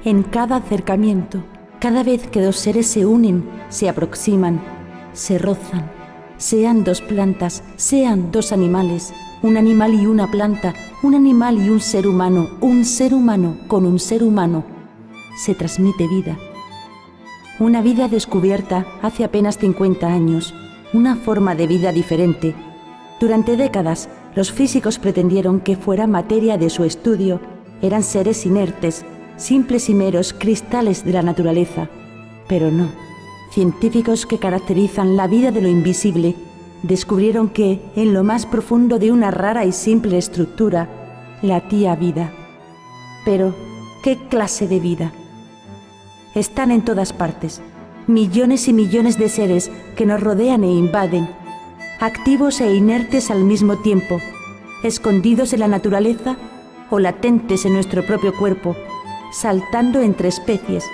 En cada acercamiento, cada vez que dos seres se unen, se aproximan, se rozan, sean dos plantas, sean dos animales, un animal y una planta, un animal y un ser humano con un ser humano, se transmite vida. Una vida descubierta hace apenas 50 años, una forma de vida diferente. Durante décadas, los físicos pretendieron que fuera materia de su estudio. Eran seres inertes, simples y meros cristales de la naturaleza. Pero no. Científicos que caracterizan la vida de lo invisible descubrieron que, en lo más profundo de una rara y simple estructura, latía vida. Pero, ¿qué clase de vida? Están en todas partes, millones y millones de seres que nos rodean e invaden, activos e inertes al mismo tiempo, escondidos en la naturaleza o latentes en nuestro propio cuerpo, saltando entre especies,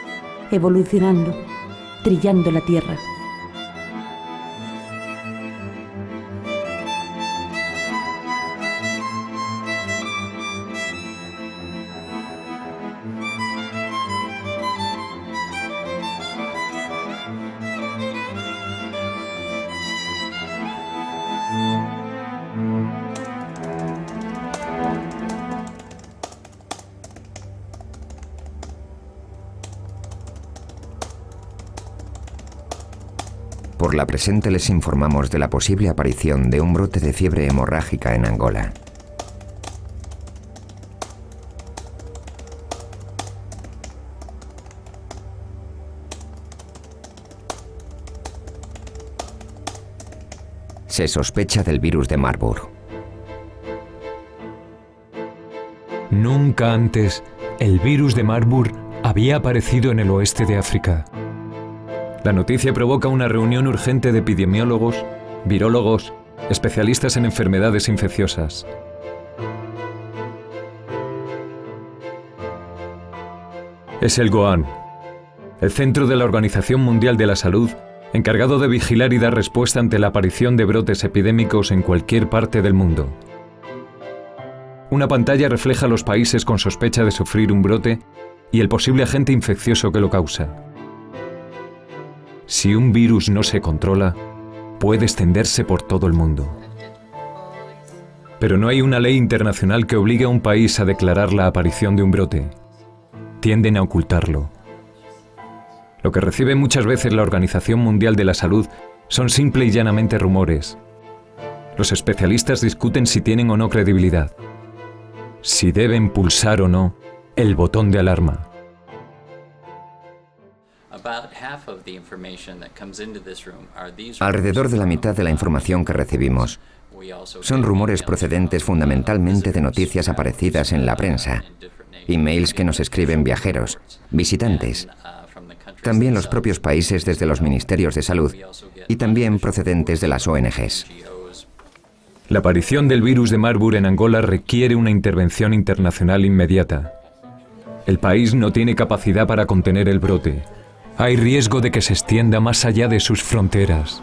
evolucionando, trillando la tierra. Por la presente les informamos de la posible aparición de un brote de fiebre hemorrágica en Angola. Se sospecha del virus de Marburg. Nunca antes el virus de Marburg había aparecido en el oeste de África. La noticia provoca una reunión urgente de epidemiólogos, virólogos, especialistas en enfermedades infecciosas. Es el GOAN, el Centro de la Organización Mundial de la Salud, encargado de vigilar y dar respuesta ante la aparición de brotes epidémicos en cualquier parte del mundo. Una pantalla refleja los países con sospecha de sufrir un brote y el posible agente infeccioso que lo causa. Si un virus no se controla, puede extenderse por todo el mundo. Pero no hay una ley internacional que obligue a un país a declarar la aparición de un brote. Tienden a ocultarlo. Lo que recibe muchas veces la Organización Mundial de la Salud son simple y llanamente rumores. Los especialistas discuten si tienen o no credibilidad, si deben pulsar o no el botón de alarma. Alrededor de la mitad de la información que recibimos son rumores procedentes fundamentalmente de noticias aparecidas en la prensa, emails que nos escriben viajeros, visitantes, también los propios países desde los ministerios de salud y también procedentes de las ONGs. La aparición del virus de Marburg en Angola requiere una intervención internacional inmediata. El país no tiene capacidad para contener el brote. Hay riesgo de que se extienda más allá de sus fronteras.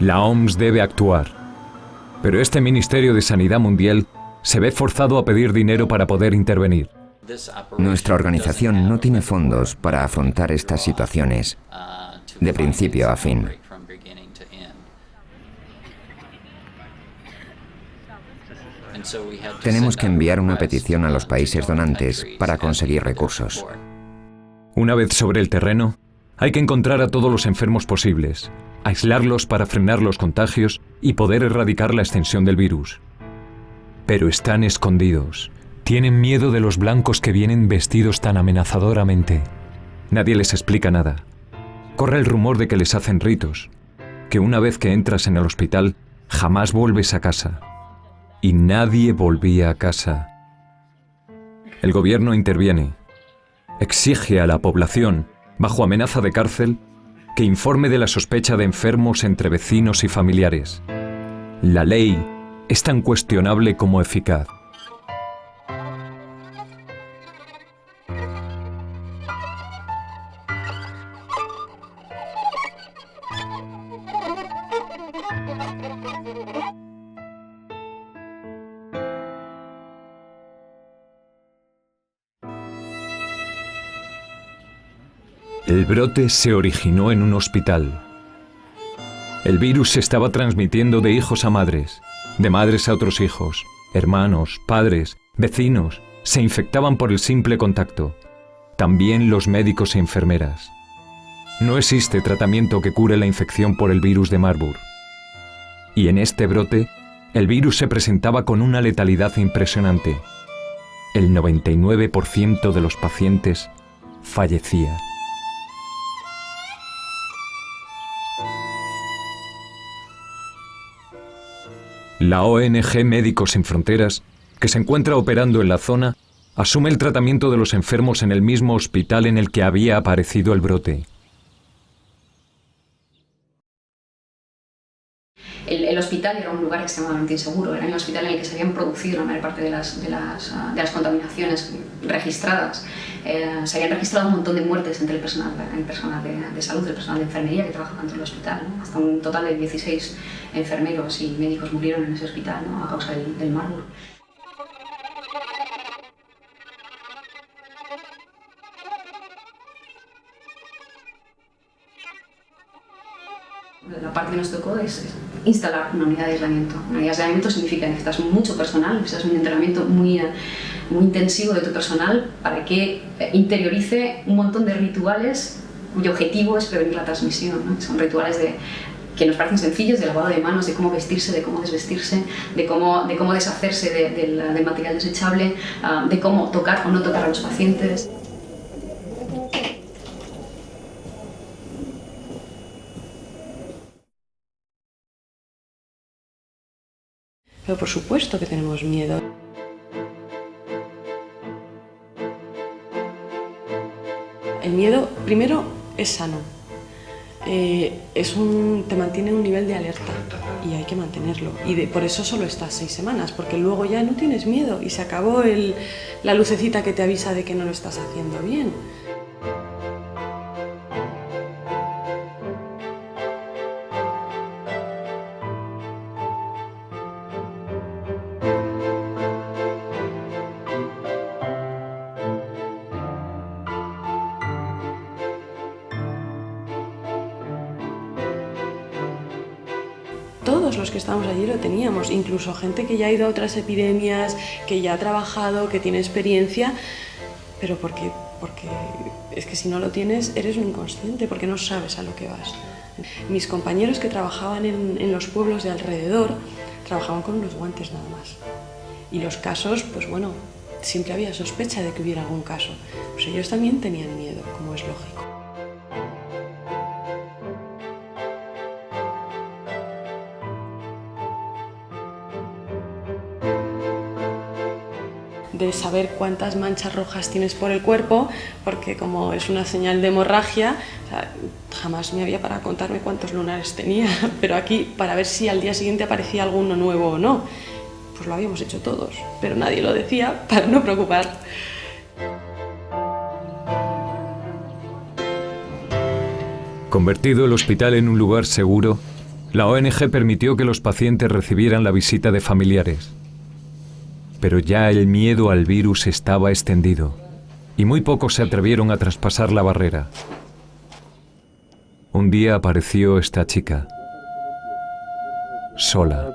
La OMS debe actuar. Pero este Ministerio de Sanidad Mundial se ve forzado a pedir dinero para poder intervenir. Nuestra organización no tiene fondos para afrontar estas situaciones de principio a fin. Tenemos que enviar una petición a los países donantes para conseguir recursos. Una vez sobre el terreno, hay que encontrar a todos los enfermos posibles, aislarlos para frenar los contagios y poder erradicar la extensión del virus. Pero están escondidos. Tienen miedo de los blancos que vienen vestidos tan amenazadoramente. Nadie les explica nada. Corre el rumor de que les hacen ritos, que una vez que entras en el hospital, jamás vuelves a casa. Y nadie volvía a casa. El gobierno interviene. Exige a la población, bajo amenaza de cárcel, que informe de la sospecha de enfermos entre vecinos y familiares. La ley es tan cuestionable como eficaz. El brote se originó en un hospital. El virus se estaba transmitiendo de hijos a madres, de madres a otros hijos, hermanos, padres, vecinos, se infectaban por el simple contacto. También los médicos e enfermeras. No existe tratamiento que cure la infección por el virus de Marburg. Y en este brote, el virus se presentaba con una letalidad impresionante. El 99% de los pacientes fallecía. La ONG Médicos Sin Fronteras, que se encuentra operando en la zona, asume el tratamiento de los enfermos en el mismo hospital en el que había aparecido el brote. El hospital era un lugar extremadamente inseguro, era el hospital en el que se habían producido la mayor parte de las contaminaciones registradas. Se habían registrado un montón de muertes entre el personal de salud, el personal de enfermería que trabaja dentro del hospital, ¿no? Hasta un total de 16 enfermeros y médicos murieron en ese hospital, ¿no? A causa del Marburg. La parte que nos tocó es instalar una unidad de aislamiento. Una unidad de aislamiento significa que necesitas mucho personal, necesitas un entrenamiento muy intensivo de tu personal para que interiorice un montón de rituales cuyo objetivo es prevenir la transmisión, ¿no? Son rituales que nos parecen sencillos, de lavado de manos, de cómo vestirse, de cómo desvestirse, de cómo deshacerse del material desechable, de cómo tocar o no tocar a los pacientes. Pero por supuesto que tenemos miedo. El miedo, primero, es sano. Te mantiene en un nivel de alerta y hay que mantenerlo. Y por eso solo estás 6 semanas, porque luego ya no tienes miedo y se acabó la lucecita que te avisa de que no lo estás haciendo bien. Todos los que estábamos allí lo teníamos, incluso gente que ya ha ido a otras epidemias, que ya ha trabajado, que tiene experiencia, pero porque es que si no lo tienes eres un inconsciente, porque no sabes a lo que vas. Mis compañeros que trabajaban en los pueblos de alrededor trabajaban con unos guantes nada más. Y los casos, pues bueno, siempre había sospecha de que hubiera algún caso. Pues ellos también tenían miedo, como es lógico. De saber cuántas manchas rojas tienes por el cuerpo, porque como es una señal de hemorragia, o sea, jamás me había para contarme cuántos lunares tenía, pero aquí, para ver si al día siguiente aparecía alguno nuevo o no, pues lo habíamos hecho todos, pero nadie lo decía para no preocupar. Convertido el hospital en un lugar seguro, la ONG permitió que los pacientes recibieran la visita de familiares. Pero ya el miedo al virus estaba extendido y muy pocos se atrevieron a traspasar la barrera. Un día apareció esta chica, sola.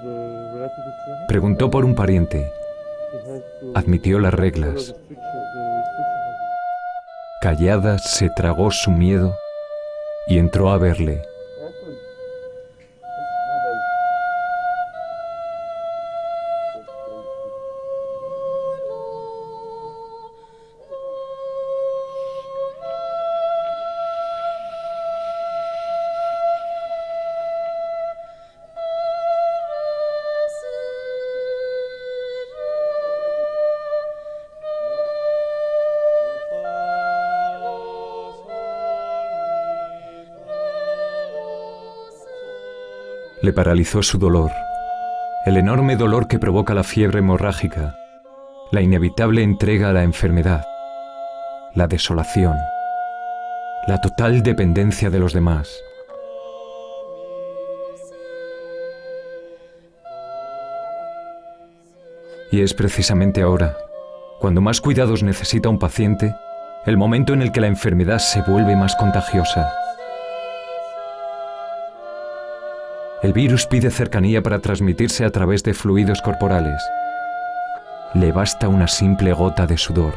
Preguntó por un pariente. Admitió las reglas. Callada se tragó su miedo y entró a verle. Le paralizó su dolor, el enorme dolor que provoca la fiebre hemorrágica, la inevitable entrega a la enfermedad, la desolación, la total dependencia de los demás. Y es precisamente ahora, cuando más cuidados necesita un paciente, el momento en el que la enfermedad se vuelve más contagiosa. El virus pide cercanía para transmitirse a través de fluidos corporales. Le basta una simple gota de sudor.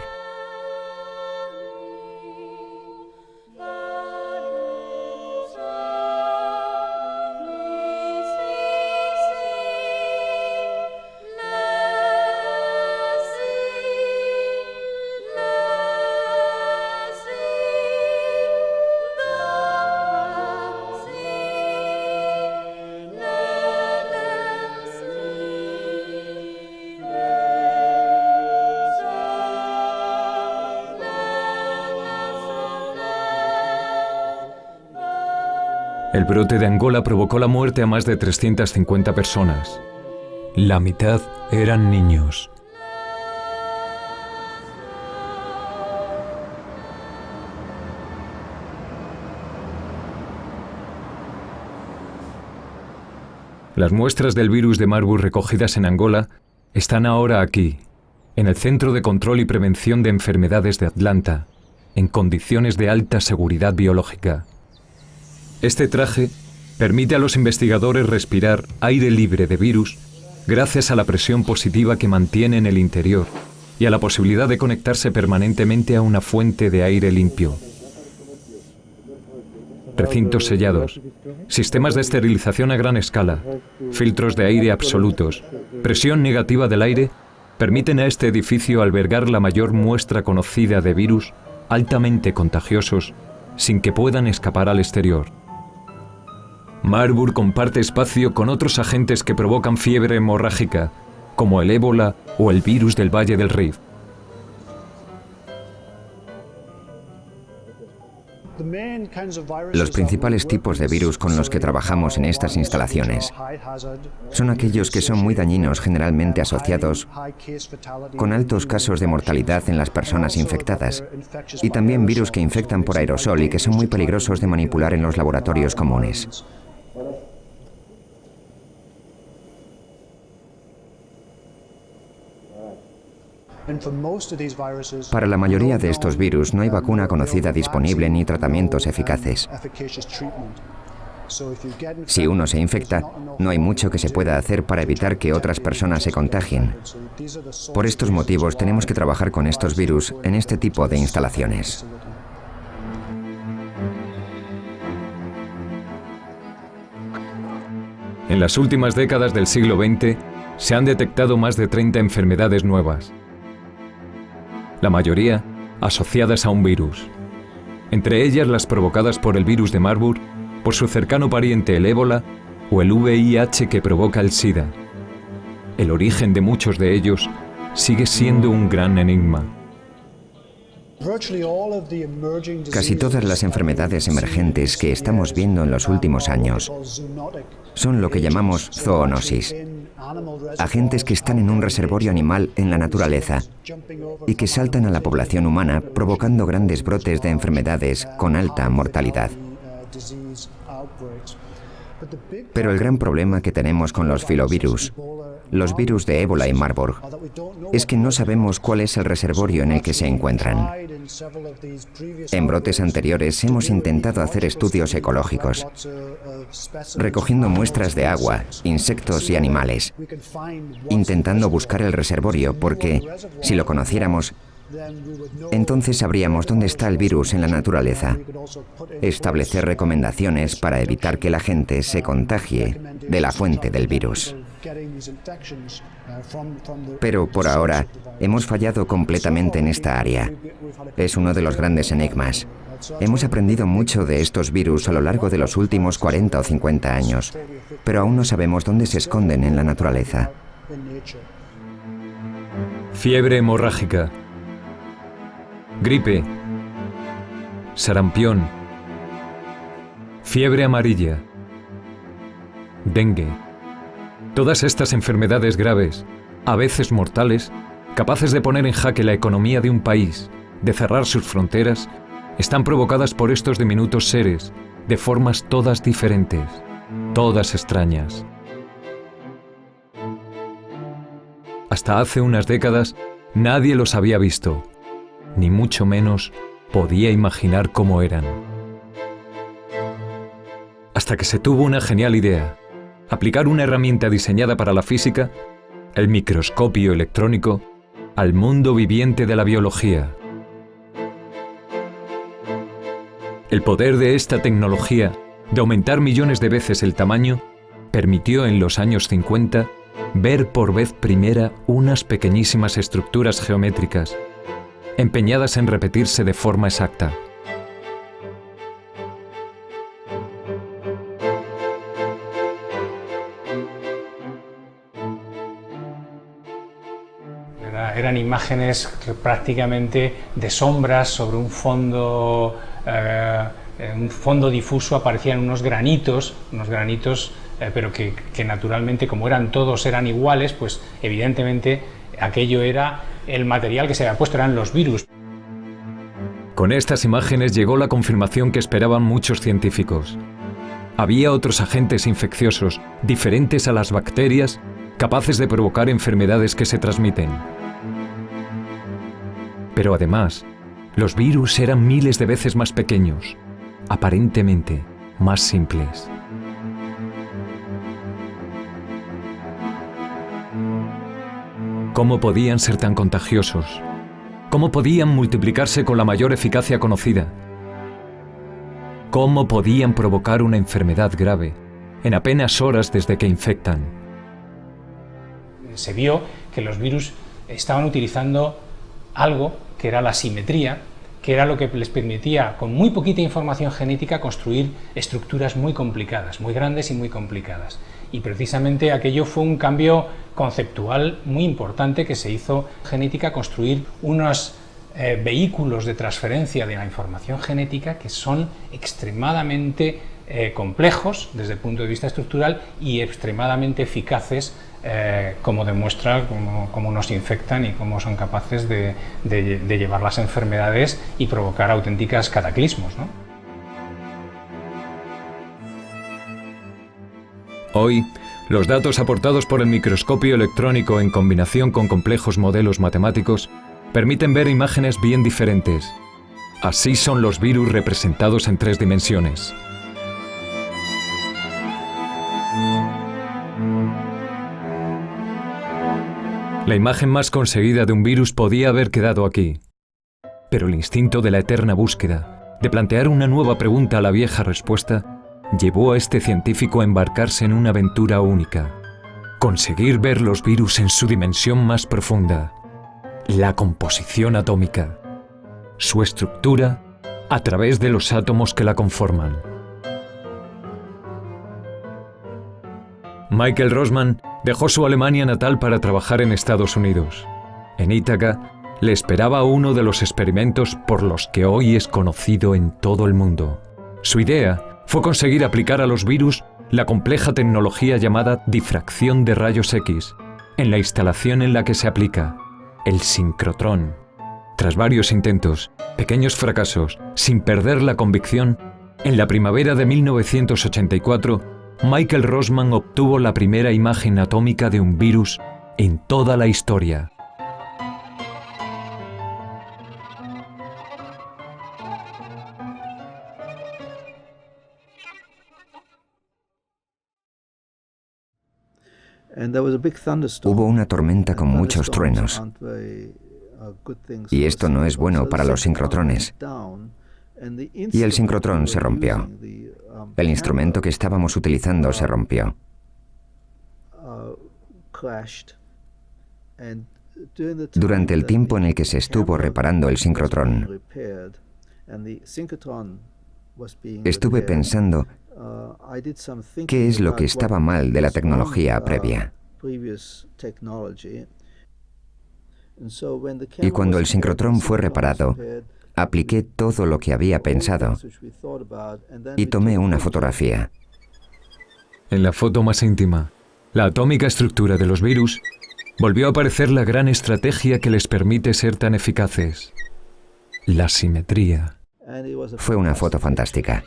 El brote de Angola provocó la muerte a más de 350 personas. La mitad eran niños. Las muestras del virus de Marburg recogidas en Angola están ahora aquí, en el Centro de Control y Prevención de Enfermedades de Atlanta, en condiciones de alta seguridad biológica. Este traje permite a los investigadores respirar aire libre de virus gracias a la presión positiva que mantiene en el interior y a la posibilidad de conectarse permanentemente a una fuente de aire limpio. Recintos sellados, sistemas de esterilización a gran escala, filtros de aire absolutos, presión negativa del aire permiten a este edificio albergar la mayor muestra conocida de virus altamente contagiosos sin que puedan escapar al exterior. Marburg comparte espacio con otros agentes que provocan fiebre hemorrágica, como el ébola o el virus del Valle del Rift. Los principales tipos de virus con los que trabajamos en estas instalaciones son aquellos que son muy dañinos, generalmente asociados con altos casos de mortalidad en las personas infectadas, y también virus que infectan por aerosol y que son muy peligrosos de manipular en los laboratorios comunes. Para la mayoría de estos virus no hay vacuna conocida disponible ni tratamientos eficaces. Si uno se infecta, no hay mucho que se pueda hacer para evitar que otras personas se contagien. Por estos motivos tenemos que trabajar con estos virus en este tipo de instalaciones. En las últimas décadas del siglo XX se han detectado más de 30 enfermedades nuevas, la mayoría asociadas a un virus. Entre ellas las provocadas por el virus de Marburg, por su cercano pariente el ébola o el VIH que provoca el SIDA. El origen de muchos de ellos sigue siendo un gran enigma. Casi todas las enfermedades emergentes que estamos viendo en los últimos años son lo que llamamos zoonosis, agentes que están en un reservorio animal en la naturaleza y que saltan a la población humana provocando grandes brotes de enfermedades con alta mortalidad. Pero el gran problema que tenemos con los filovirus, los virus de ébola y Marburg, es que no sabemos cuál es el reservorio en el que se encuentran. En brotes anteriores hemos intentado hacer estudios ecológicos, recogiendo muestras de agua, insectos y animales, intentando buscar el reservorio porque, si lo conociéramos, entonces sabríamos dónde está el virus en la naturaleza, establecer recomendaciones para evitar que la gente se contagie de la fuente del virus. Pero por ahora hemos fallado completamente en esta área. Es uno de los grandes enigmas. Hemos aprendido mucho de estos virus a lo largo de los últimos 40 o 50 años, pero aún no sabemos dónde se esconden en la naturaleza. Fiebre hemorrágica, gripe, sarampión, fiebre amarilla, dengue. Todas estas enfermedades graves, a veces mortales, capaces de poner en jaque la economía de un país, de cerrar sus fronteras, están provocadas por estos diminutos seres, de formas todas diferentes, todas extrañas. Hasta hace unas décadas nadie los había visto, ni mucho menos podía imaginar cómo eran. Hasta que se tuvo una genial idea: aplicar una herramienta diseñada para la física, el microscopio electrónico, al mundo viviente de la biología. El poder de esta tecnología, de aumentar millones de veces el tamaño, permitió en los años 50 ver por vez primera unas pequeñísimas estructuras geométricas, empeñadas en repetirse de forma exacta. Eran imágenes prácticamente de sombras sobre un fondo difuso. Aparecían unos granitos, pero que naturalmente, como todos eran iguales, pues evidentemente aquello era el material que se había puesto, eran los virus. Con estas imágenes llegó la confirmación que esperaban muchos científicos. Había otros agentes infecciosos, diferentes a las bacterias, capaces de provocar enfermedades que se transmiten. Pero además, los virus eran miles de veces más pequeños, aparentemente más simples. ¿Cómo podían ser tan contagiosos? ¿Cómo podían multiplicarse con la mayor eficacia conocida? ¿Cómo podían provocar una enfermedad grave en apenas horas desde que infectan? Se vio que los virus estaban utilizando algo que era la simetría, que era lo que les permitía, con muy poquita información genética, construir estructuras muy complicadas, muy grandes y muy complicadas. Y precisamente aquello fue un cambio conceptual muy importante que se hizo en genética, construir unos vehículos de transferencia de la información genética que son extremadamente complejos desde el punto de vista estructural y extremadamente eficaces, como demuestra cómo nos infectan y cómo son capaces de llevar las enfermedades y provocar auténticas cataclismos, ¿no? Hoy, los datos aportados por el microscopio electrónico en combinación con complejos modelos matemáticos permiten ver imágenes bien diferentes. Así son los virus representados en 3 dimensiones. La imagen más conseguida de un virus podía haber quedado aquí. Pero el instinto de la eterna búsqueda, de plantear una nueva pregunta a la vieja respuesta, llevó a este científico a embarcarse en una aventura única: conseguir ver los virus en su dimensión más profunda, la composición atómica, su estructura a través de los átomos que la conforman. Michael Rosman dejó su Alemania natal para trabajar en Estados Unidos. En Ítaca le esperaba uno de los experimentos por los que hoy es conocido en todo el mundo. Su idea fue conseguir aplicar a los virus la compleja tecnología llamada difracción de rayos X, en la instalación en la que se aplica, el sincrotrón. Tras varios intentos, pequeños fracasos, sin perder la convicción, en la primavera de 1984, Michael Rosman obtuvo la primera imagen atómica de un virus en toda la historia. Hubo una tormenta con muchos truenos, y esto no es bueno para los sincrotrones. Y el sincrotrón se rompió. El instrumento que estábamos utilizando se rompió. Durante el tiempo en el que se estuvo reparando el sincrotrón, estuve pensando qué es lo que estaba mal de la tecnología previa. Y cuando el sincrotrón fue reparado, apliqué todo lo que había pensado y tomé una fotografía. En la foto más íntima, la atómica estructura de los virus, volvió a aparecer la gran estrategia que les permite ser tan eficaces: la simetría. Fue una foto fantástica.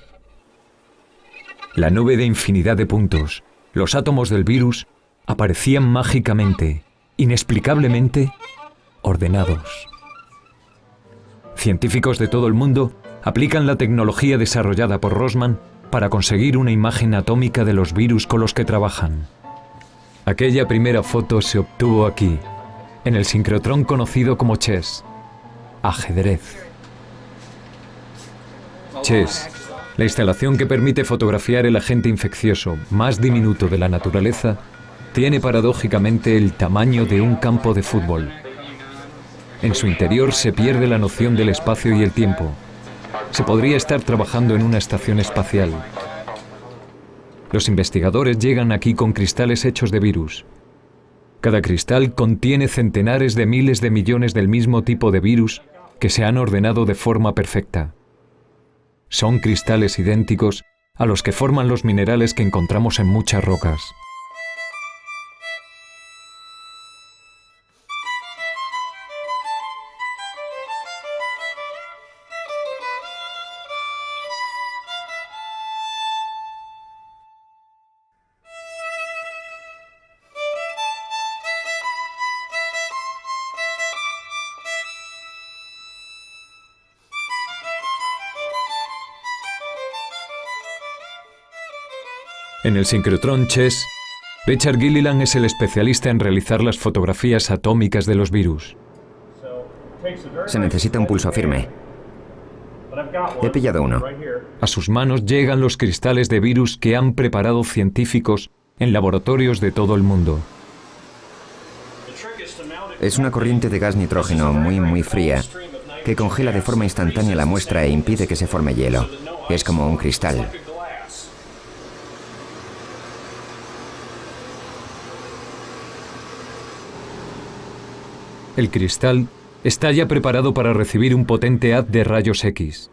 La nube de infinidad de puntos, los átomos del virus, aparecían mágicamente, inexplicablemente, ordenados. Científicos de todo el mundo aplican la tecnología desarrollada por Rossmann para conseguir una imagen atómica de los virus con los que trabajan. Aquella primera foto se obtuvo aquí, en el sincrotrón conocido como chess, ajedrez. Chess, la instalación que permite fotografiar el agente infeccioso más diminuto de la naturaleza, tiene paradójicamente el tamaño de un campo de fútbol. En su interior se pierde la noción del espacio y el tiempo. Se podría estar trabajando en una estación espacial. Los investigadores llegan aquí con cristales hechos de virus. Cada cristal contiene centenares de miles de millones del mismo tipo de virus que se han ordenado de forma perfecta. Son cristales idénticos a los que forman los minerales que encontramos en muchas rocas. En el sincrotrón Chess, Richard Gilliland es el especialista en realizar las fotografías atómicas de los virus. Se necesita un pulso firme. He pillado uno. A sus manos llegan los cristales de virus que han preparado científicos en laboratorios de todo el mundo. Es una corriente de gas nitrógeno muy fría que congela de forma instantánea la muestra e impide que se forme hielo. Es como un cristal. El cristal está ya preparado para recibir un potente haz de rayos X.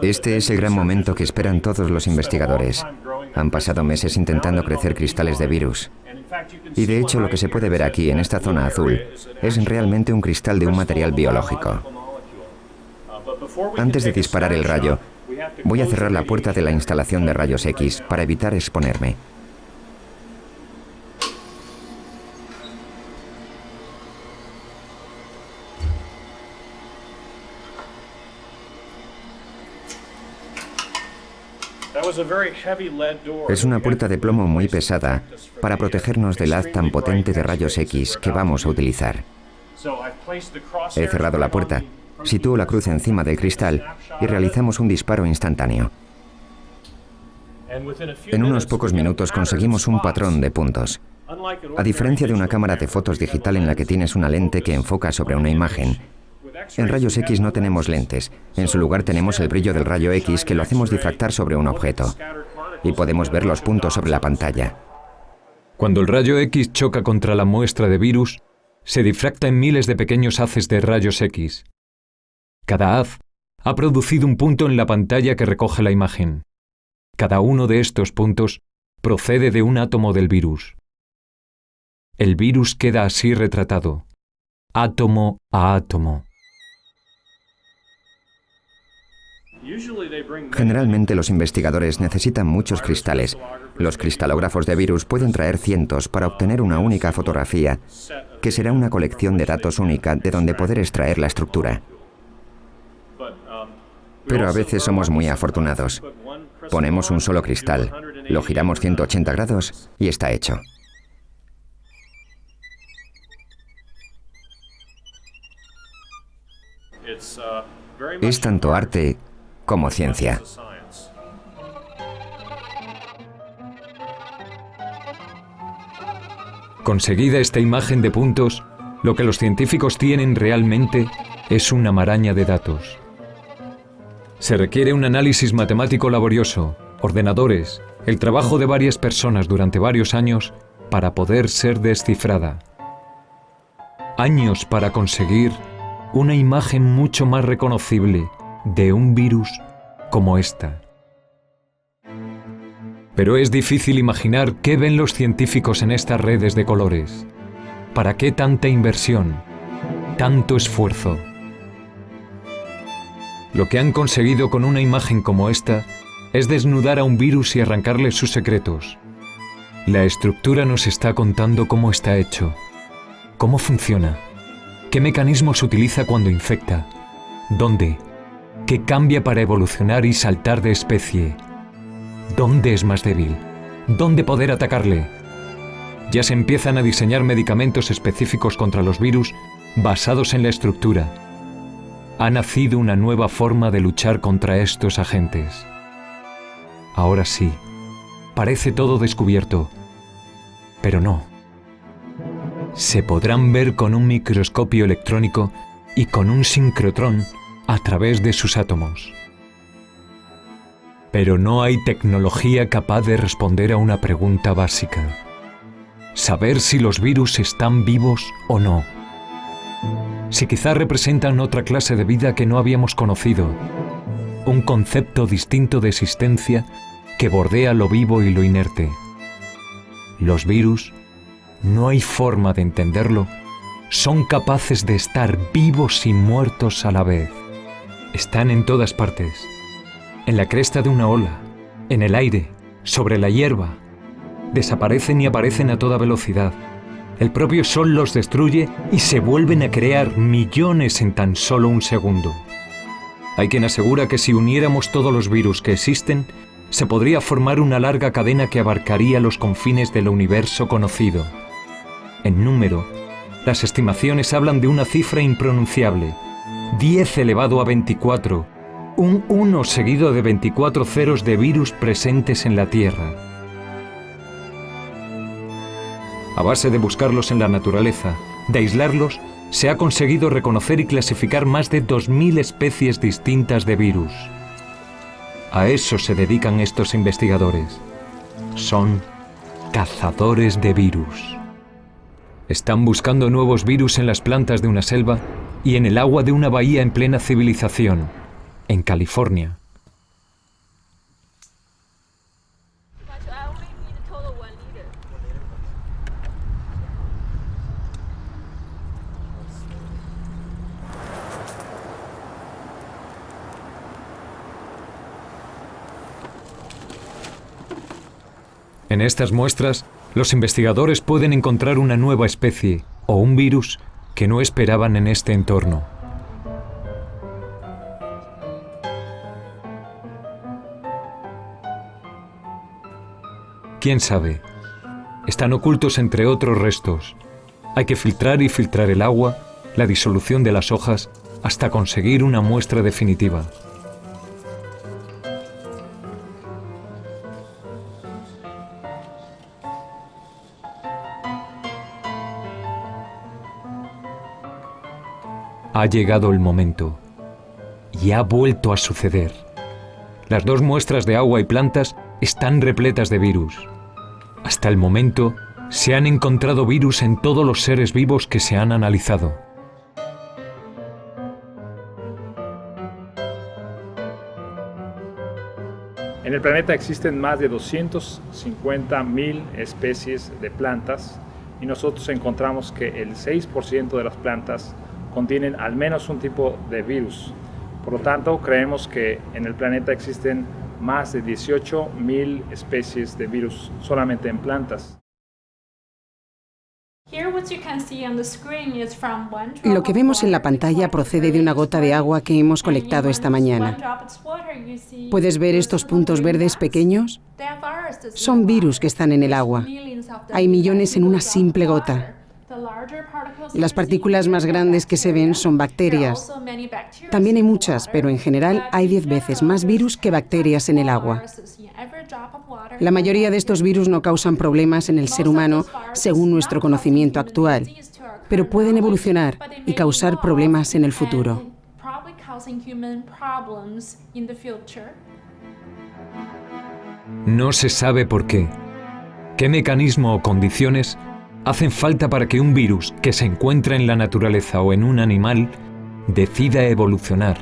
Este es el gran momento que esperan todos los investigadores. Han pasado meses intentando crecer cristales de virus. Y de hecho lo que se puede ver aquí, en esta zona azul, es realmente un cristal de un material biológico. Antes de disparar el rayo, voy a cerrar la puerta de la instalación de rayos X para evitar exponerme. Es una puerta de plomo muy pesada para protegernos del haz tan potente de rayos X que vamos a utilizar. He cerrado la puerta, sitúo la cruz encima del cristal y realizamos un disparo instantáneo. En unos pocos minutos conseguimos un patrón de puntos. A diferencia de una cámara de fotos digital en la que tienes una lente que enfoca sobre una imagen, en rayos X no tenemos lentes. En su lugar tenemos el brillo del rayo X que lo hacemos difractar sobre un objeto. Y podemos ver los puntos sobre la pantalla. Cuando el rayo X choca contra la muestra de virus, se difracta en miles de pequeños haces de rayos X. Cada haz ha producido un punto en la pantalla que recoge la imagen. Cada uno de estos puntos procede de un átomo del virus. El virus queda así retratado, átomo a átomo. Generalmente los investigadores necesitan muchos cristales. Los cristalógrafos de virus pueden traer cientos para obtener una única fotografía, que será una colección de datos única de donde poder extraer la estructura. Pero a veces somos muy afortunados. Ponemos un solo cristal, lo giramos 180 grados y está hecho. Es tanto arte como ciencia. Conseguida esta imagen de puntos, lo que los científicos tienen realmente es una maraña de datos. Se requiere un análisis matemático laborioso, ordenadores, el trabajo de varias personas durante varios años para poder ser descifrada. Años para conseguir una imagen mucho más reconocible de un virus como esta. Pero es difícil imaginar qué ven los científicos en estas redes de colores. ¿Para qué tanta inversión? ¿Tanto esfuerzo? Lo que han conseguido con una imagen como esta es desnudar a un virus y arrancarle sus secretos. La estructura nos está contando cómo está hecho, cómo funciona, qué mecanismos utiliza cuando infecta, ¿Dónde? ¿Qué cambia para evolucionar y saltar de especie? ¿Dónde es más débil? ¿Dónde poder atacarle? Ya se empiezan a diseñar medicamentos específicos contra los virus basados en la estructura. Ha nacido una nueva forma de luchar contra estos agentes. Ahora sí, parece todo descubierto, pero no. Se podrán ver con un microscopio electrónico y con un sincrotrón a través de sus átomos. Pero no hay tecnología capaz de responder a una pregunta básica: saber si los virus están vivos o no. Si quizá representan otra clase de vida que no habíamos conocido, un concepto distinto de existencia que bordea lo vivo y lo inerte. Los virus, no hay forma de entenderlo, son capaces de estar vivos y muertos a la vez. Están en todas partes, en la cresta de una ola, en el aire, sobre la hierba. Desaparecen y aparecen a toda velocidad. El propio sol los destruye y se vuelven a crear millones en tan solo un segundo. Hay quien asegura que si uniéramos todos los virus que existen, se podría formar una larga cadena que abarcaría los confines del universo conocido. En número, las estimaciones hablan de una cifra impronunciable: 10 elevado a 24, un 1 seguido de 24 ceros de virus presentes en la Tierra. A base de buscarlos en la naturaleza, de aislarlos, se ha conseguido reconocer y clasificar más de 2000 especies distintas de virus. A eso se dedican estos investigadores. Son cazadores de virus. Están buscando nuevos virus en las plantas de una selva y en el agua de una bahía en plena civilización, en California. En estas muestras, los investigadores pueden encontrar una nueva especie o un virus que no esperaban en este entorno. ¿Quién sabe? Están ocultos entre otros restos. Hay que filtrar y filtrar el agua, la disolución de las hojas, hasta conseguir una muestra definitiva. Ha llegado el momento. Y ha vuelto a suceder. Las dos muestras de agua y plantas están repletas de virus. Hasta el momento, se han encontrado virus en todos los seres vivos que se han analizado. En el planeta existen más de 250.000 especies de plantas y nosotros encontramos que el 6% de las plantas contienen al menos un tipo de virus. Por lo tanto, creemos que en el planeta existen más de 18.000 especies de virus solamente en plantas. Lo que vemos en la pantalla procede de una gota de agua que hemos colectado esta mañana. ¿Puedes ver estos puntos verdes pequeños? Son virus que están en el agua. Hay millones en una simple gota. Las partículas más grandes que se ven son bacterias. También hay muchas, pero en general hay 10 veces más virus que bacterias en el agua. La mayoría de estos virus no causan problemas en el ser humano según nuestro conocimiento actual, pero pueden evolucionar y causar problemas en el futuro. No se sabe por qué. ¿Qué mecanismo o condiciones hacen falta para que un virus que se encuentra en la naturaleza o en un animal decida evolucionar,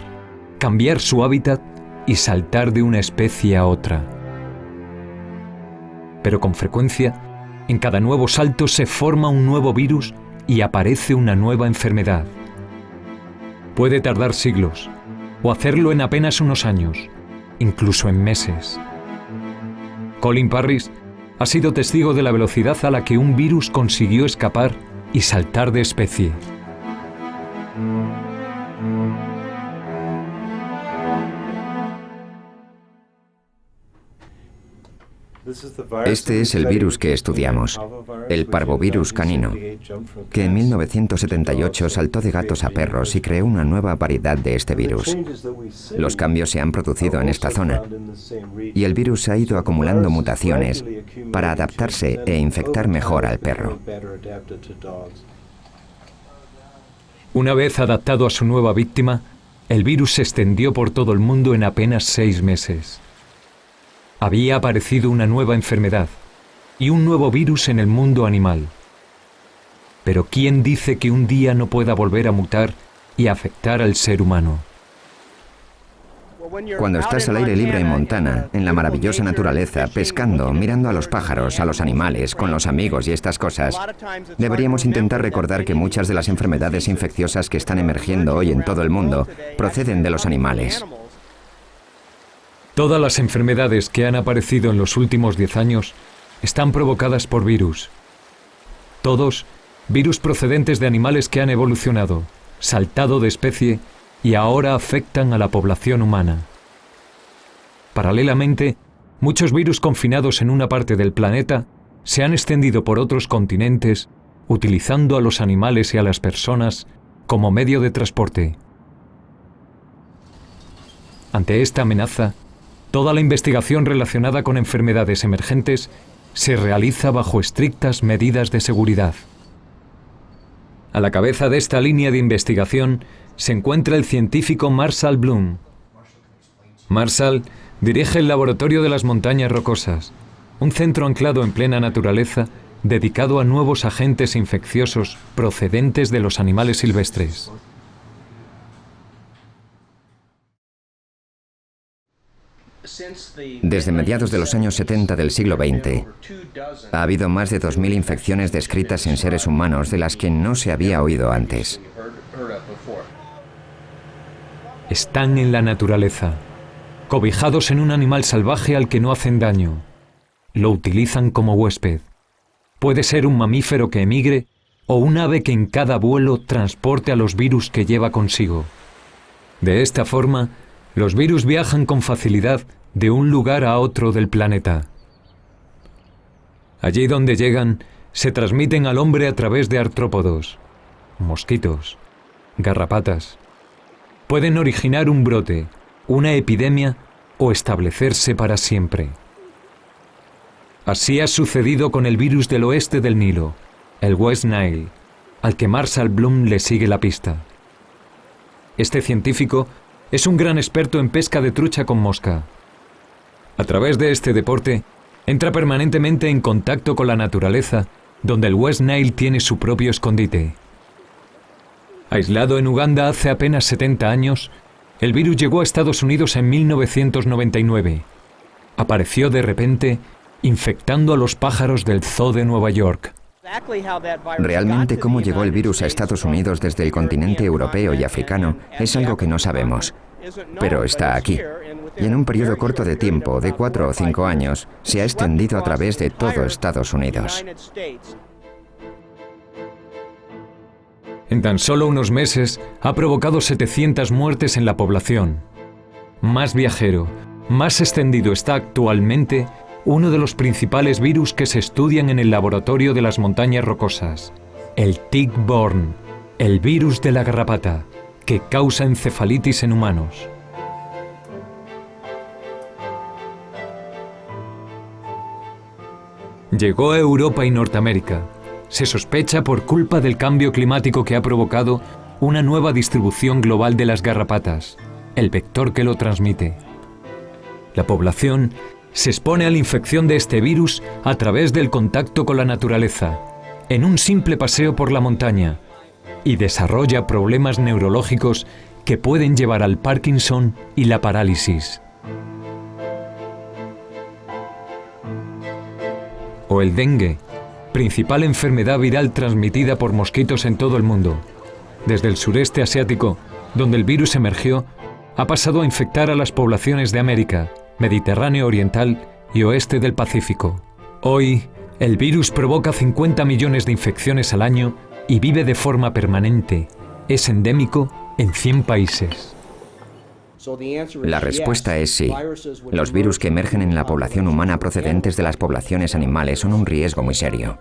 cambiar su hábitat y saltar de una especie a otra? Pero con frecuencia, en cada nuevo salto se forma un nuevo virus y aparece una nueva enfermedad. Puede tardar siglos, o hacerlo en apenas unos años, incluso en meses. Colin Parris ha sido testigo de la velocidad a la que un virus consiguió escapar y saltar de especie. Este es el virus que estudiamos, el parvovirus canino, que en 1978 saltó de gatos a perros y creó una nueva variedad de este virus. Los cambios se han producido en esta zona y el virus ha ido acumulando mutaciones para adaptarse e infectar mejor al perro. Una vez adaptado a su nueva víctima, el virus se extendió por todo el mundo en apenas 6 meses. Había aparecido una nueva enfermedad y un nuevo virus en el mundo animal. Pero ¿quién dice que un día no pueda volver a mutar y afectar al ser humano? Cuando estás al aire libre en Montana, en la maravillosa naturaleza, pescando, mirando a los pájaros, a los animales, con los amigos y estas cosas, deberíamos intentar recordar que muchas de las enfermedades infecciosas que están emergiendo hoy en todo el mundo proceden de los animales. Todas las enfermedades que han aparecido en los últimos 10 años están provocadas por virus. Todos virus procedentes de animales que han evolucionado, saltado de especie y ahora afectan a la población humana. Paralelamente, muchos virus confinados en una parte del planeta se han extendido por otros continentes, utilizando a los animales y a las personas como medio de transporte. Ante esta amenaza, toda la investigación relacionada con enfermedades emergentes se realiza bajo estrictas medidas de seguridad. A la cabeza de esta línea de investigación se encuentra el científico Marshall Bloom. Marshall dirige el Laboratorio de las Montañas Rocosas, un centro anclado en plena naturaleza dedicado a nuevos agentes infecciosos procedentes de los animales silvestres. Desde mediados de los años 70 del siglo XX, ha habido más de 2000 infecciones descritas en seres humanos de las que no se había oído antes. Están en la naturaleza, cobijados en un animal salvaje al que no hacen daño. Lo utilizan como huésped. Puede ser un mamífero que emigre o un ave que en cada vuelo transporte a los virus que lleva consigo. De esta forma, los virus viajan con facilidad de un lugar a otro del planeta. Allí donde llegan, se transmiten al hombre a través de artrópodos, mosquitos, garrapatas. Pueden originar un brote, una epidemia o establecerse para siempre. Así ha sucedido con el virus del oeste del Nilo, el West Nile, al que Marshall Bloom le sigue la pista. Este científico es un gran experto en pesca de trucha con mosca. A través de este deporte, entra permanentemente en contacto con la naturaleza, donde el West Nile tiene su propio escondite. Aislado en Uganda hace apenas 70 años, el virus llegó a Estados Unidos en 1999. Apareció de repente, infectando a los pájaros del Zoo de Nueva York. Realmente cómo llegó el virus a Estados Unidos desde el continente europeo y africano es algo que no sabemos. Pero está aquí. Y en un periodo corto de tiempo, de 4 o 5 años, se ha extendido a través de todo Estados Unidos. En tan solo unos meses, ha provocado 700 muertes en la población. Más viajero, más extendido está actualmente uno de los principales virus que se estudian en el Laboratorio de las Montañas Rocosas, el tick-borne, el virus de la garrapata, que causa encefalitis en humanos. Llegó a Europa y Norteamérica. Se sospecha por culpa del cambio climático que ha provocado una nueva distribución global de las garrapatas, el vector que lo transmite. La población se expone a la infección de este virus a través del contacto con la naturaleza, en un simple paseo por la montaña, y desarrolla problemas neurológicos que pueden llevar al Parkinson y la parálisis. O el dengue, principal enfermedad viral transmitida por mosquitos en todo el mundo. Desde el sureste asiático, donde el virus emergió, ha pasado a infectar a las poblaciones de América, Mediterráneo oriental y oeste del Pacífico. Hoy, el virus provoca 50 millones de infecciones al año y vive de forma permanente. Es endémico en 100 países. La respuesta es sí. Los virus que emergen en la población humana procedentes de las poblaciones animales son un riesgo muy serio.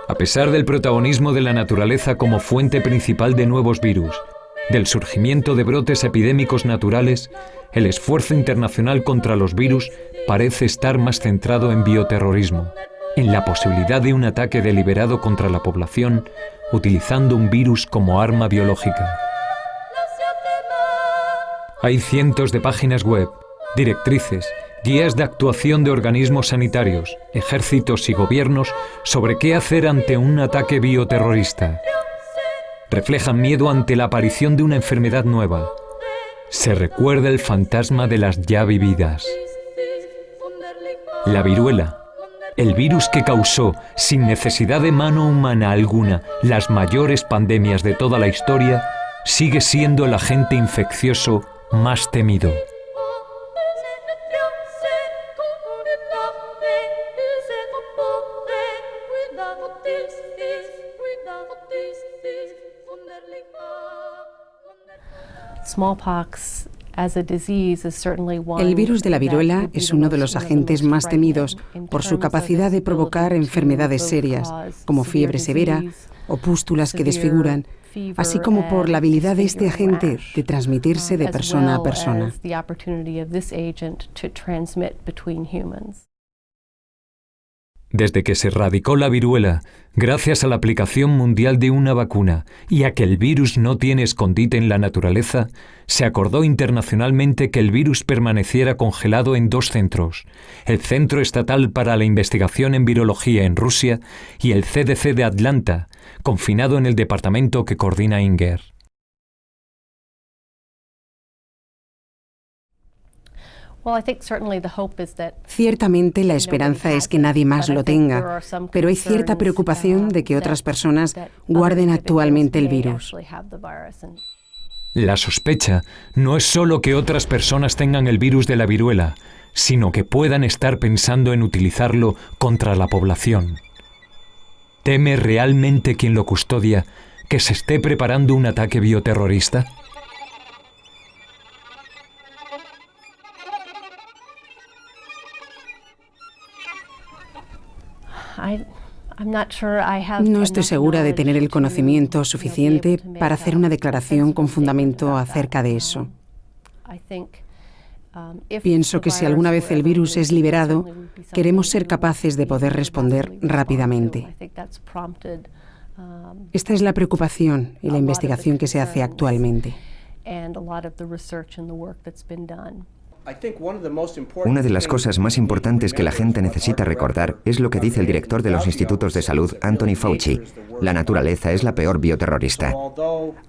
A pesar del protagonismo de la naturaleza como fuente principal de nuevos virus, del surgimiento de brotes epidémicos naturales, el esfuerzo internacional contra los virus parece estar más centrado en bioterrorismo, en la posibilidad de un ataque deliberado contra la población utilizando un virus como arma biológica. Hay cientos de páginas web, directrices, guías de actuación de organismos sanitarios, ejércitos y gobiernos sobre qué hacer ante un ataque bioterrorista. Reflejan miedo ante la aparición de una enfermedad nueva. Se recuerda el fantasma de las ya vividas. La viruela, el virus que causó, sin necesidad de mano humana alguna, las mayores pandemias de toda la historia, sigue siendo el agente infeccioso más temido. El virus de la viruela es uno de los agentes más temidos por su capacidad de provocar enfermedades serias, como fiebre severa o pústulas que desfiguran, así como por la habilidad de este agente de transmitirse de persona a persona. Desde que se erradicó la viruela, gracias a la aplicación mundial de una vacuna y a que el virus no tiene escondite en la naturaleza, se acordó internacionalmente que el virus permaneciera congelado en dos centros, el Centro Estatal para la Investigación en Virología en Rusia y el CDC de Atlanta, confinado en el departamento que coordina Inger. Ciertamente la esperanza es que nadie más lo tenga, pero hay cierta preocupación de que otras personas guarden actualmente el virus. La sospecha no es solo que otras personas tengan el virus de la viruela, sino que puedan estar pensando en utilizarlo contra la población. ¿Teme realmente quien lo custodia que se esté preparando un ataque bioterrorista? No estoy segura de tener el conocimiento suficiente para hacer una declaración con fundamento acerca de eso. Pienso que si alguna vez el virus es liberado, queremos ser capaces de poder responder rápidamente. Esta es la preocupación y la investigación que se hace actualmente. Una de las cosas más importantes que la gente necesita recordar es lo que dice el director de los institutos de salud, Anthony Fauci. La naturaleza es la peor bioterrorista.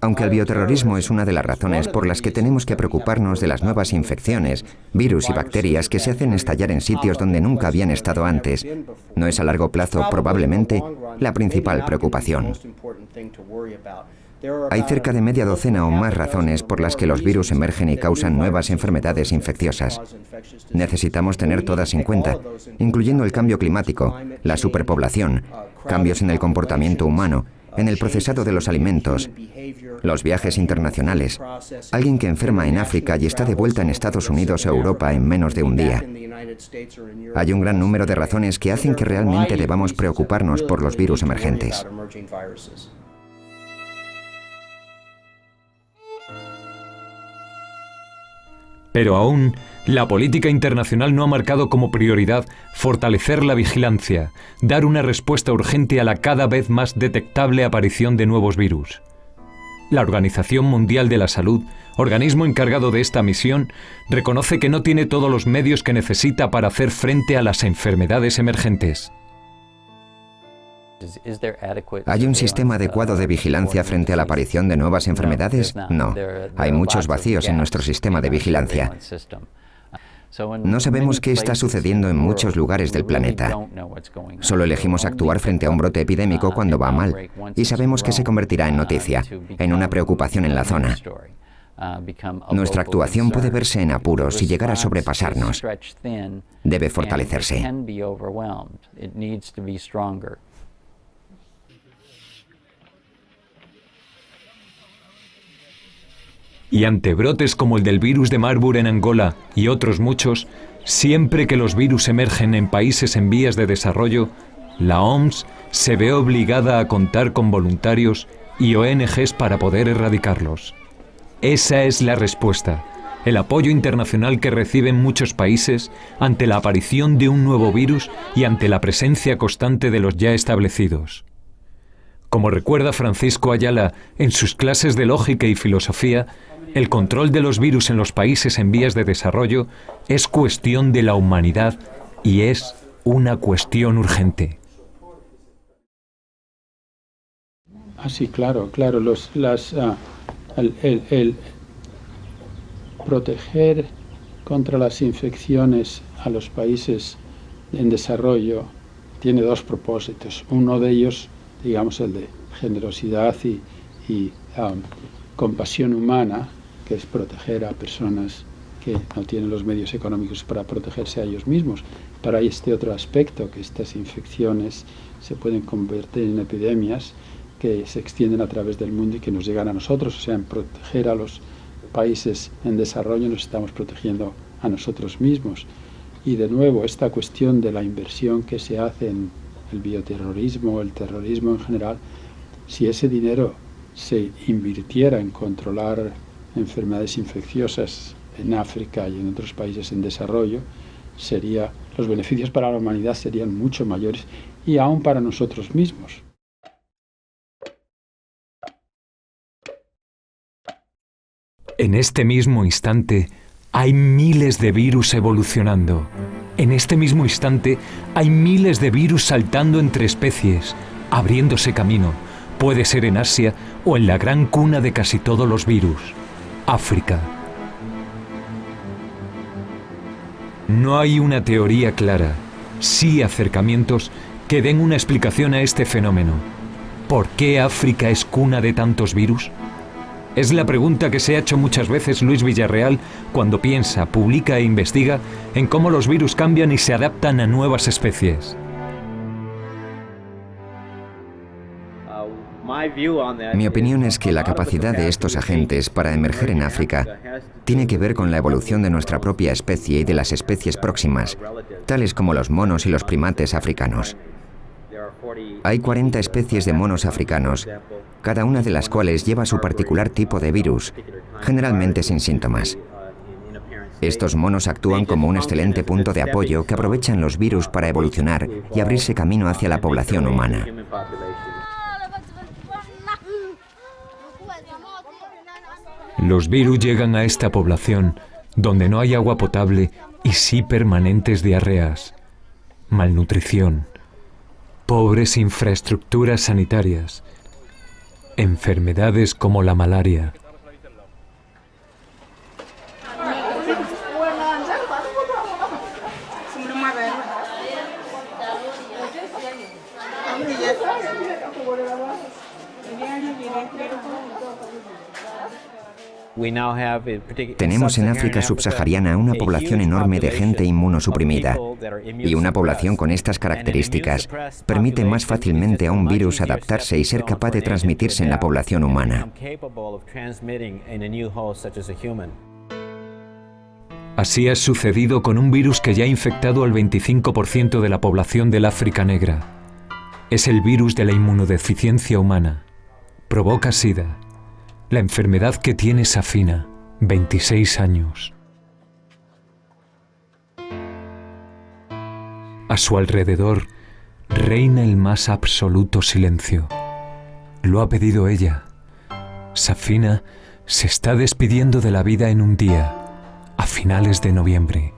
Aunque el bioterrorismo es una de las razones por las que tenemos que preocuparnos de las nuevas infecciones, virus y bacterias que se hacen estallar en sitios donde nunca habían estado antes, no es a largo plazo probablemente la principal preocupación. Hay cerca de media docena o más razones por las que los virus emergen y causan nuevas enfermedades infecciosas. Necesitamos tener todas en cuenta, incluyendo el cambio climático, la superpoblación, cambios en el comportamiento humano, en el procesado de los alimentos, los viajes internacionales, alguien que enferma en África y está de vuelta en Estados Unidos o Europa en menos de un día. Hay un gran número de razones que hacen que realmente debamos preocuparnos por los virus emergentes. Pero aún, la política internacional no ha marcado como prioridad fortalecer la vigilancia, dar una respuesta urgente a la cada vez más detectable aparición de nuevos virus. La Organización Mundial de la Salud, organismo encargado de esta misión, reconoce que no tiene todos los medios que necesita para hacer frente a las enfermedades emergentes. ¿Hay un sistema adecuado de vigilancia frente a la aparición de nuevas enfermedades? No. Hay muchos vacíos en nuestro sistema de vigilancia. No sabemos qué está sucediendo en muchos lugares del planeta. Solo elegimos actuar frente a un brote epidémico cuando va mal, y sabemos que se convertirá en noticia, en una preocupación en la zona. Nuestra actuación puede verse en apuros y llegar a sobrepasarnos. Debe fortalecerse. Y ante brotes como el del virus de Marburg en Angola y otros muchos, siempre que los virus emergen en países en vías de desarrollo, la OMS se ve obligada a contar con voluntarios y ONGs para poder erradicarlos. Esa es la respuesta, el apoyo internacional que reciben muchos países ante la aparición de un nuevo virus y ante la presencia constante de los ya establecidos. Como recuerda Francisco Ayala en sus clases de lógica y filosofía, el control de los virus en los países en vías de desarrollo es cuestión de la humanidad y es una cuestión urgente. Sí, claro. El proteger contra las infecciones a los países en desarrollo tiene dos propósitos. Uno de ellos, digamos, el de generosidad y compasión humana, que es proteger a personas que no tienen los medios económicos para protegerse a ellos mismos. Pero hay este otro aspecto, que estas infecciones se pueden convertir en epidemias que se extienden a través del mundo y que nos llegan a nosotros. O sea, en proteger a los países en desarrollo nos estamos protegiendo a nosotros mismos. Y de nuevo, esta cuestión de la inversión que se hace en el bioterrorismo, el terrorismo en general, si ese dinero se invirtiera en controlar enfermedades infecciosas en África y en otros países en desarrollo, los beneficios para la humanidad serían mucho mayores y aún para nosotros mismos. En este mismo instante hay miles de virus evolucionando. En este mismo instante hay miles de virus saltando entre especies, abriéndose camino. Puede ser en Asia o en la gran cuna de casi todos los virus, África. No hay una teoría clara, sí acercamientos que den una explicación a este fenómeno. ¿Por qué África es cuna de tantos virus? Es la pregunta que se ha hecho muchas veces Luis Villarreal cuando piensa, publica e investiga en cómo los virus cambian y se adaptan a nuevas especies. Mi opinión es que la capacidad de estos agentes para emerger en África tiene que ver con la evolución de nuestra propia especie y de las especies próximas, tales como los monos y los primates africanos. Hay 40 especies de monos africanos, cada una de las cuales lleva su particular tipo de virus, generalmente sin síntomas. Estos monos actúan como un excelente punto de apoyo que aprovechan los virus para evolucionar y abrirse camino hacia la población humana. Los virus llegan a esta población donde no hay agua potable y sí permanentes diarreas, malnutrición, pobres infraestructuras sanitarias, enfermedades como la malaria. Tenemos en África subsahariana una población enorme de gente inmunosuprimida, y una población con estas características permite más fácilmente a un virus adaptarse y ser capaz de transmitirse en la población humana. Así ha sucedido con un virus que ya ha infectado al 25% de la población del África negra. Es el virus de la inmunodeficiencia humana. Provoca SIDA. La enfermedad que tiene Safina, 26 años. A su alrededor reina el más absoluto silencio. Lo ha pedido ella. Safina se está despidiendo de la vida en un día, a finales de noviembre.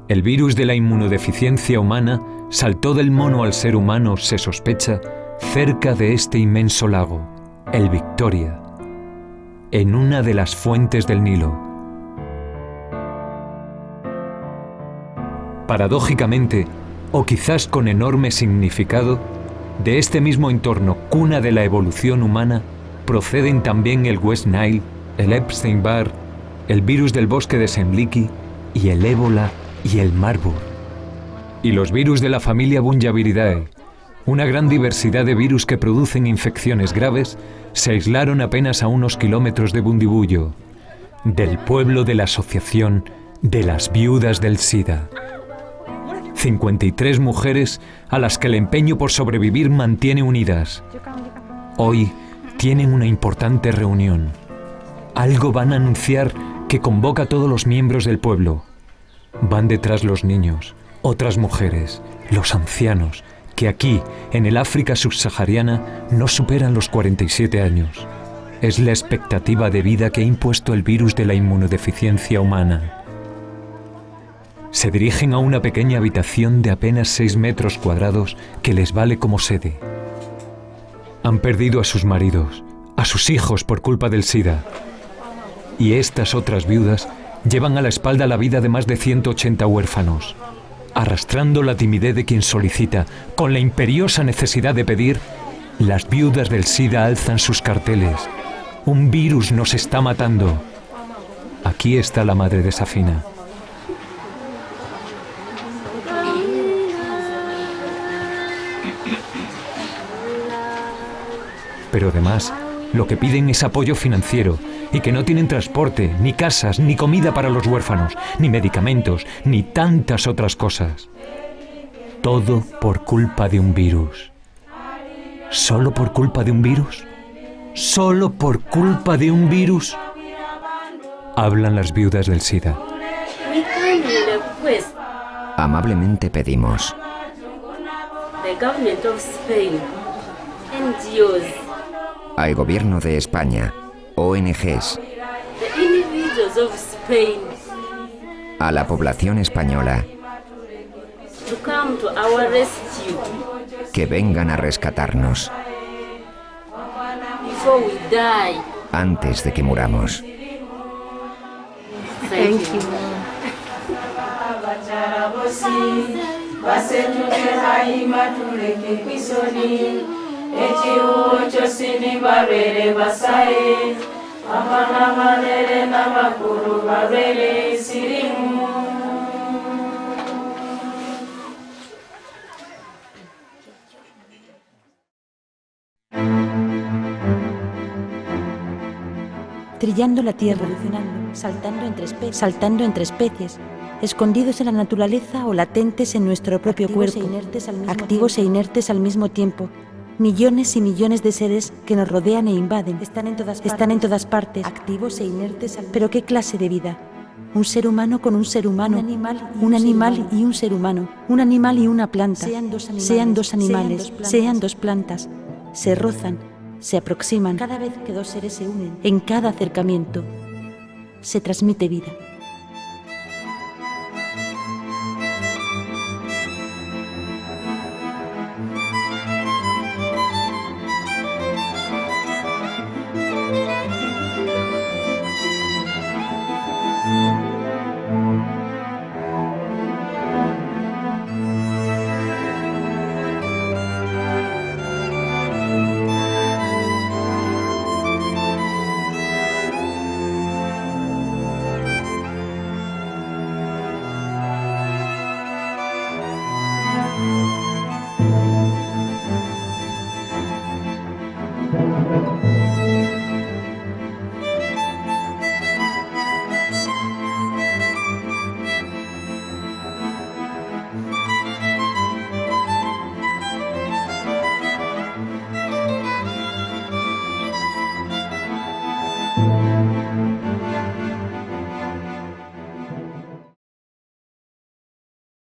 El virus de la inmunodeficiencia humana saltó del mono al ser humano, se sospecha, cerca de este inmenso lago, el Victoria, en una de las fuentes del Nilo. Paradójicamente, o quizás con enorme significado, de este mismo entorno, cuna de la evolución humana, proceden también el West Nile, el Epstein-Barr, el virus del bosque de Semliki y el ébola y el Marburg. y los virus de la familia Bunjaviridae, una gran diversidad de virus que producen infecciones graves, se aislaron apenas a unos kilómetros de Bundibugyo, del pueblo de la Asociación de las Viudas del SIDA. 53 mujeres a las que el empeño por sobrevivir mantiene unidas. Hoy tienen una importante reunión. Algo van a anunciar que convoca a todos los miembros del pueblo. Van detrás los niños, otras mujeres, los ancianos, que aquí, en el África subsahariana, no superan los 47 años. Es la expectativa de vida que ha impuesto el virus de la inmunodeficiencia humana. Se dirigen a una pequeña habitación de apenas 6 metros cuadrados que les vale como sede. Han perdido a sus maridos, a sus hijos por culpa del SIDA. Y estas otras viudas llevan a la espalda la vida de más de 180 huérfanos. Arrastrando la timidez de quien solicita, con la imperiosa necesidad de pedir, las viudas del SIDA alzan sus carteles. Un virus nos está matando. Aquí está la madre de Safina. Pero además, lo que piden es apoyo financiero y que no tienen transporte, ni casas, ni comida para los huérfanos, ni medicamentos, ni tantas otras cosas. Todo por culpa de un virus. ¿Solo por culpa de un virus? ¿Solo por culpa de un virus? Hablan las viudas del SIDA. Amablemente pedimos al gobierno de España, ONGs, a la población española, que vengan a rescatarnos antes de que muramos. Trillando la tierra, saltando entre especies, escondidos en la naturaleza o latentes en nuestro propio cuerpo, activos e inertes al mismo tiempo. Millones y millones de seres que nos rodean e invaden. Están en todas partes, activos e inertes. Pero ¿qué clase de vida? Un ser humano con un ser humano, un animal y un ser humano, un animal y una planta, sean dos animales, sean dos plantas, se rozan, se aproximan. Cada vez que dos seres se unen, en cada acercamiento, se transmite vida.